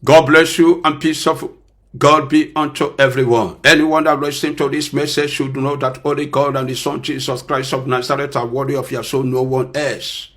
God bless you and peace of God be unto everyone. Anyone that listens to this message should know that only God and His Son Jesus Christ of Nazareth are worthy of your soul, no one else.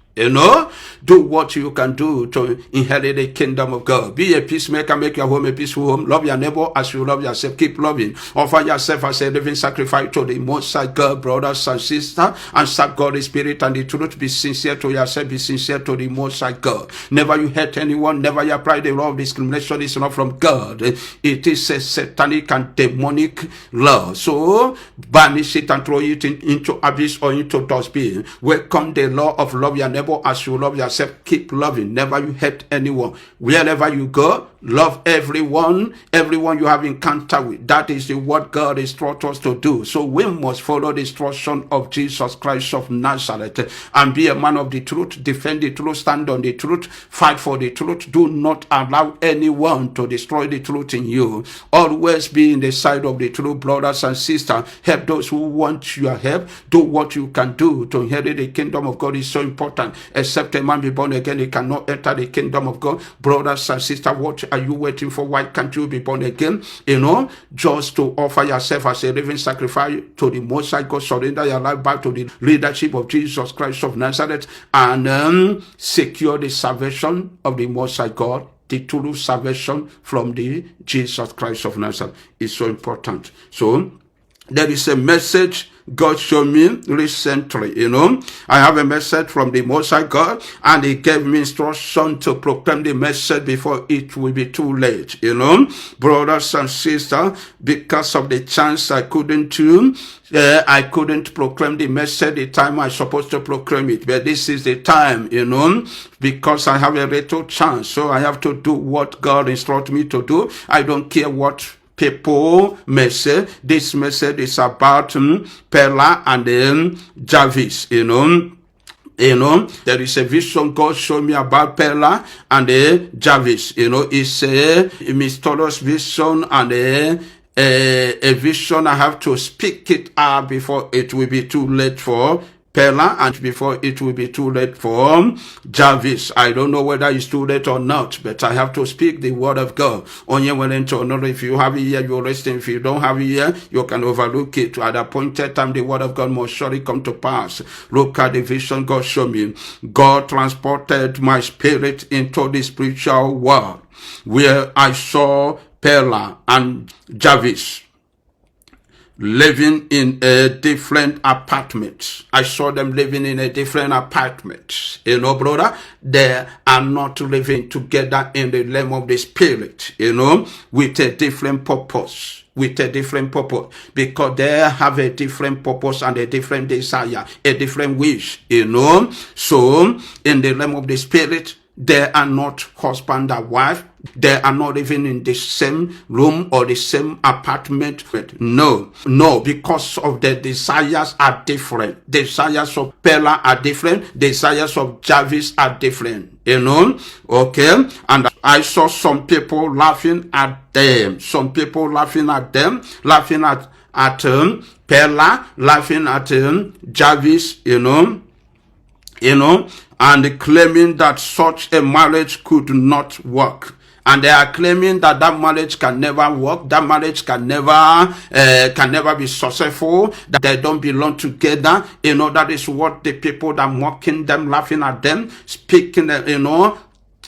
Do what you can do to inherit the kingdom of God. Be a peacemaker, make your home a peaceful home. Love your neighbor as you love yourself. Keep loving. Offer yourself as a living sacrifice to the Most High God, brothers and sisters, and serve God the Spirit and the truth. Be sincere to yourself, be sincere to the Most High God. Never you hate anyone, never you apply the law of discrimination. It's not from God. It is a satanic and demonic law. So banish it and throw it into abyss or into dustbin. Welcome the law of love your neighbor as you love yourself. Keep loving. Never you hate anyone. Wherever you go, love everyone you have encounter with. That is what God is taught us to do. So we must follow the instruction of Jesus Christ of Nazareth and be a man of the truth. Defend the truth. Stand on the truth. Fight for the truth. Do not allow anyone to destroy the truth in you. Always be in the side of the truth, brothers and sisters. Help those who want your help. Do what you can do to inherit the kingdom of God. Is so important. Except a man be born again, he cannot enter the kingdom of God. Brothers and sisters, what are you waiting for? Why can't you be born again? Just to offer yourself as a living sacrifice to the Most High God. Surrender your life back to the leadership of Jesus Christ of Nazareth and secure the salvation of the Most High God. The true salvation from the Jesus Christ of Nazareth is so important. So there is a message God showed me recently, I have a message from the Most High God, and He gave me instruction to proclaim the message before it will be too late, Brothers and sisters, because of the chance I couldn't proclaim the message the time I supposed to proclaim it, but this is the time, because I have a little chance, so I have to do what God instructed me to do. I don't care what people may say. This message is about Peller and Jarvis. There is a vision God showed me about Peller and Jarvis. It's a mysterious vision and a vision. I have to speak it out before it will be too late for Peller and before it will be too late for Jarvis. I don't know whether it's too late or not, but I have to speak the word of God. Only willing to know. If you have it here, you're listening. If you don't have it here, you can overlook it. At the appointed time, the word of God must surely come to pass. Look at the vision God showed me. God transported my spirit into the spiritual world where I saw Peller and Jarvis living in a different apartment. I saw them living in a different apartment. Brother, they are not living together in the realm of the spirit, with a different purpose. Because they have a different purpose and a different desire, a different wish, So, in the realm of the spirit, they are not husband and wife. They are not living in the same room or the same apartment. No, because of the desires are different. Desires of Peller are different. Desires of Jarvis are different. Okay? And I saw some people laughing at them. Some people laughing at them, laughing at Peller, laughing at Jarvis, and claiming that such a marriage could not work. And they are claiming that marriage can never work, that marriage can never be successful, that they don't belong together. That is what the people that are mocking them, laughing at them, speaking,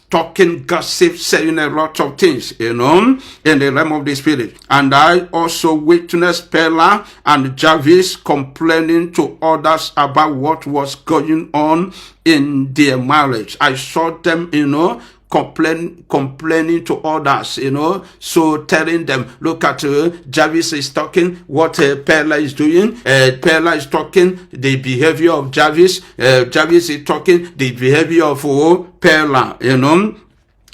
talking gossip, saying a lot of things, in the realm of the spirit. And I also witnessed Peller and Jarvis complaining to others about what was going on in their marriage. I saw them, complaining to others, so telling them, look at Jarvis is talking, what Peller is doing. Peller is talking the behavior of Jarvis. Jarvis is talking the behavior of Peller,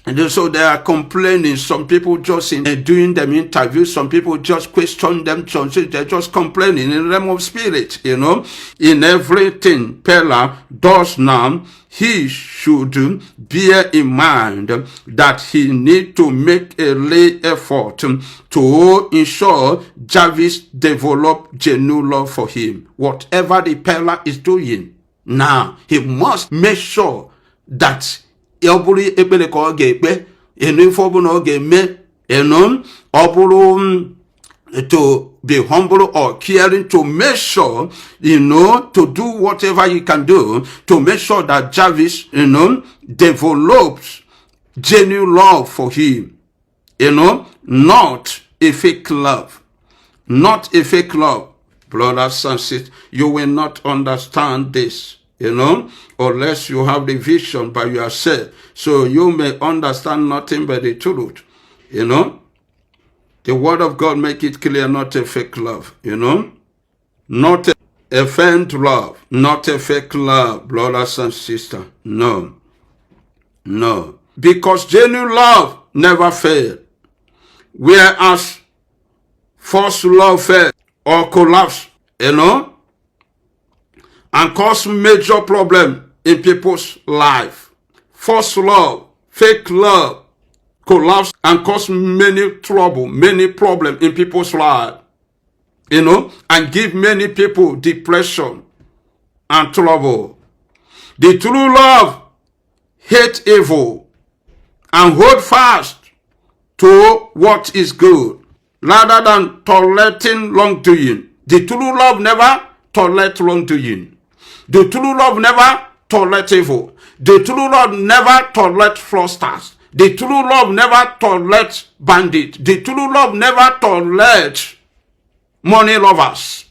And so they are complaining. Some people just doing them interviews. Some people just question them. Some they're just complaining in the realm of spirit, In everything Peller does now, he should bear in mind that he need to make a lay effort to ensure Jarvis develop genuine love for him. Whatever the Peller is doing now, he must make sure that to be humble or caring, to make sure, to do whatever you can do to make sure that Jarvis, develops genuine love for him. Not a fake love. Not a fake love. Brothers and sisters, you will not understand this, unless you have the vision by yourself. So you may understand nothing but the truth, The word of God make it clear, not a fake love, Not a feigned love, not a fake love, brothers and sisters. No. Because genuine love never fails. Whereas false love fails or collapse, and cause major problem in people's life. False love, fake love, collapse and cause many trouble, many problems in people's life, and give many people depression and trouble. The true love hate evil and hold fast to what is good rather than tolerating wrongdoing. The true love never tolerate wrongdoing. The true love never tolerate evil. The true love never tolerate fraudsters. The true love never tolerates bandits. The true love never tolerates money lovers.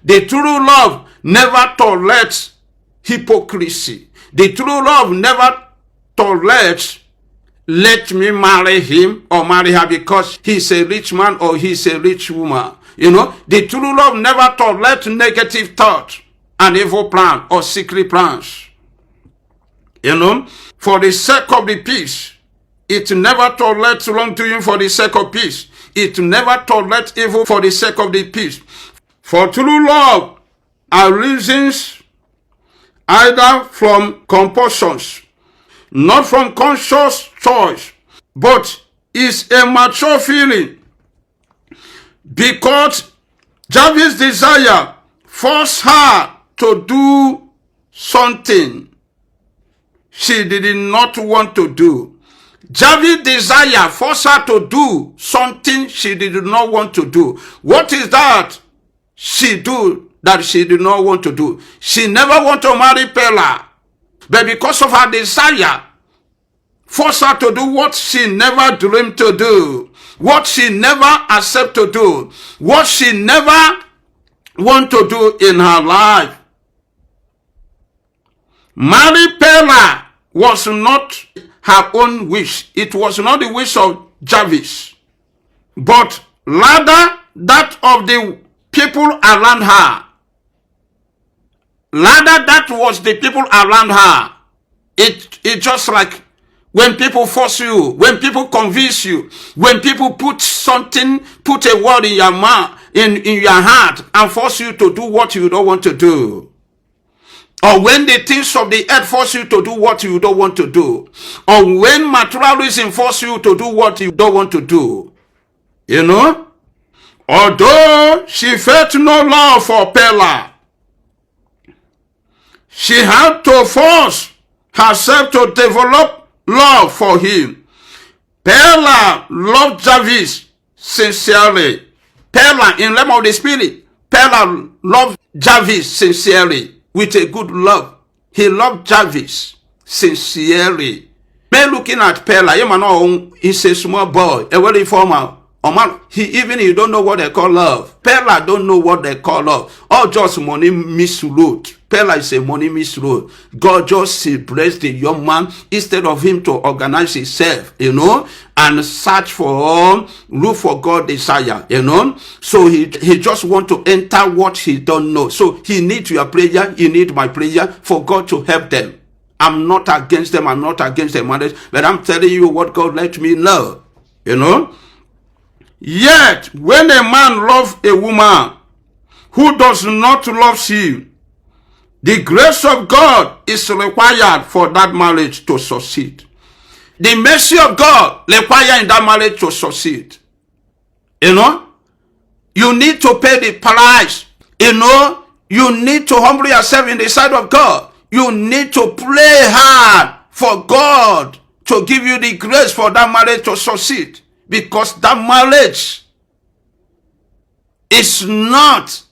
The true love never tolerates hypocrisy. The true love never tolerates, let me marry him or marry her because he's a rich man or he's a rich woman. The true love never tolerates negative thoughts and evil plan or secret plans. For the sake of the peace, it never tolerates wrongdoing for the sake of peace. It never tolerates evil for the sake of the peace. For true love arises either from compulsions, not from conscious choice, but is a mature feeling. Because Jarvis' desire forced her to do something she did not want to do. Jarvis' desire forced her to do something she did not want to do. What is that she do that she did not want to do? She never want to marry Peller, but because of her desire, forced her to do what she never dreamed to do, what she never accept to do, what she never want to do in her life. Marry Peller was not her own wish. It was not the wish of Jarvis, but rather that of the people around her. Rather that was the people around her. It just like when people force you, when people convince you, when people put a word in your mouth, in your heart, and force you to do what you don't want to do. Or when the things of the earth force you to do what you don't want to do. Or when materialism force you to do what you don't want to do. Although she felt no love for Peller, she had to force herself to develop love for him. Peller loved Jarvis sincerely. Peller, in realm of the spirit, Peller loved Jarvis sincerely. With a good love. He loved Jarvis sincerely. Men looking at Peller, he's a small boy, a very formal. He don't know what they call love. Peller don't know what they call love. All just money misroad. Peller is a money misroad. God just blessed the young man instead of him to organize himself, and search for, look for God's desire, So he just want to enter what he don't know. So he needs your prayer, you need my prayer for God to help them. I'm not against them, I'm not against their marriage, but I'm telling you what God let me know, Yet, when a man loves a woman who does not love him, the grace of God is required for that marriage to succeed. The mercy of God required in that marriage to succeed. You need to pay the price. You need to humble yourself in the sight of God. You need to pray hard for God to give you the grace for that marriage to succeed. Because that marriage is not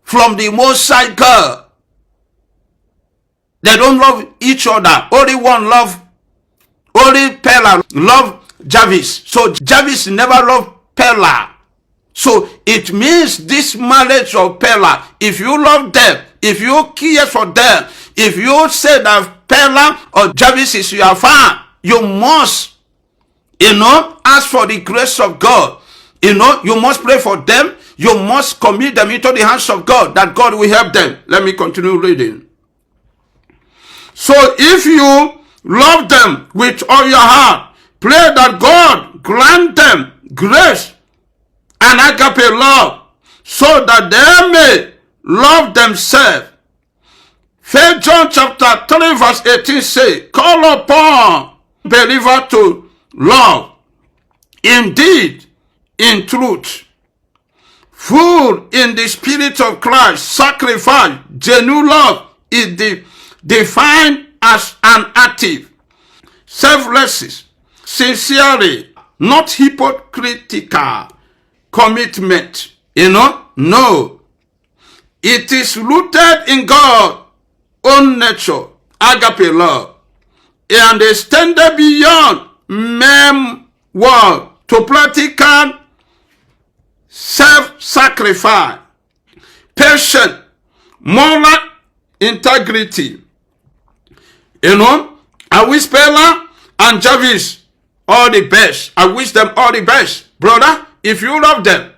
from the Most High God. They don't love each other. Only one love. Only Peller love Jarvis. So Jarvis never loved Peller. So it means this marriage of Peller, if you love them, if you care for them, if you say that Peller or Jarvis is your fan, you must, ask for the grace of God. You must pray for them. You must commit them into the hands of God, that God will help them. Let me continue reading. So if you love them with all your heart, pray that God grant them grace and agape love, so that they may love themselves. 1 John chapter 3 verse 18 say, call upon believer to love, indeed, in truth, full in the spirit of Christ, sacrifice, genuine love is defined as an active, selfless, sincerely, not hypocritical commitment. No. It is rooted in God's own nature, agape love, and extended beyond mere word to practical self-sacrifice, patient, moral integrity. I wish Peller and Jarvis all the best. I wish them all the best. Brother, if you love them,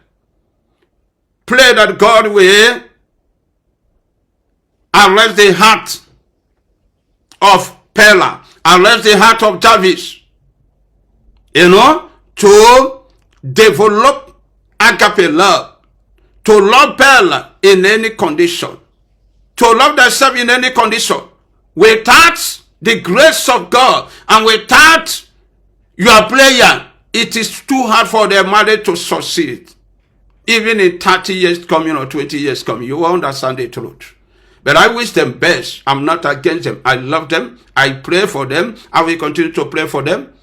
pray that God will arrest the heart of Peller, arrest the heart of Jarvis, to develop agape love, to love Peller in any condition, to love themselves in any condition, without the grace of God and without your prayer. It is too hard for their marriage to succeed. Even in 30 years coming or 20 years coming, you will understand the truth. But I wish them best. I'm not against them. I love them. I pray for them. I will continue to pray for them.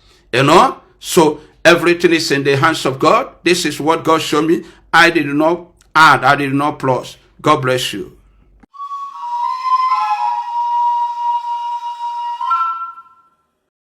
So everything is in the hands of God. This is what God showed me. I did not add. I did not plus. God bless you.